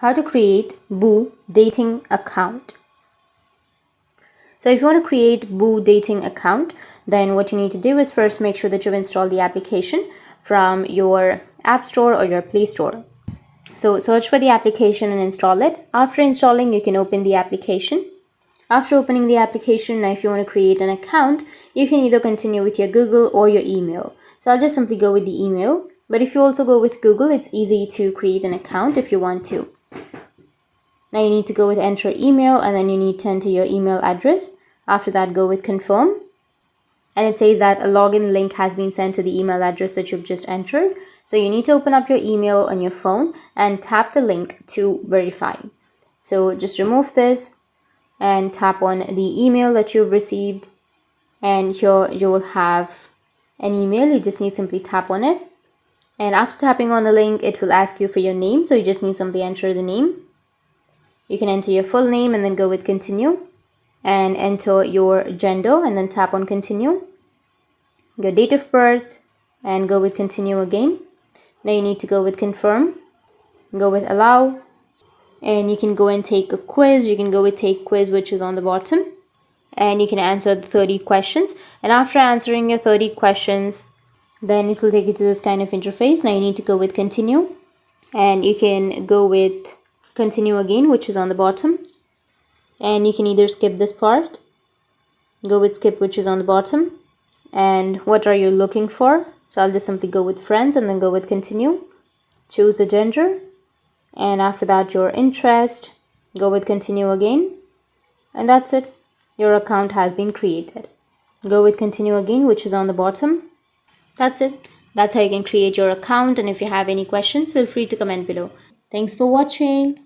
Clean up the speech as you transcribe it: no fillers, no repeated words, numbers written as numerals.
How to create Boo dating account. So if you want to create Boo dating account, then what you need to do is first make sure that you've installed the application from your App Store or your Play Store. So search for the application and install it. After installing, you can open the application. After opening the application, now if you want to create an account, you can either continue with your Google or your email. So I'll just simply go with the email. But if you also go with Google, it's easy to create an account if you want to. Now you need to go with enter email, and then you need to enter your email address. After that, go with confirm. And it says that a login link has been sent to the email address that you've just entered. So you need to open up your email on your phone and tap the link to verify. So just remove this and tap on the email that you've received. And here you will have an email. You just need simply tap on it. And after tapping on the link, it will ask you for your name. So you just need simply enter the name. You can enter your full name and then go with continue, and enter your gender and then tap on continue, your date of birth, and go with continue again. Now you need to go with confirm, go with allow, and you can go and take a quiz. You can go with take quiz, which is on the bottom, and you can answer the 30 questions. And after answering your 30 questions, then it will take you to this kind of interface. Now you need to go with continue, and you can go with continue again, which is on the bottom, and you can either skip this part, go with skip, which is on the bottom. And what are you looking for? So I'll just simply go with friends and then go with continue, choose the gender, and after that your interest, go with continue again, and that's it. Your account has been created. Go with continue again, which is on the bottom. That's it. That's how you can create your account. And if you have any questions, feel free to comment below. Thanks for watching.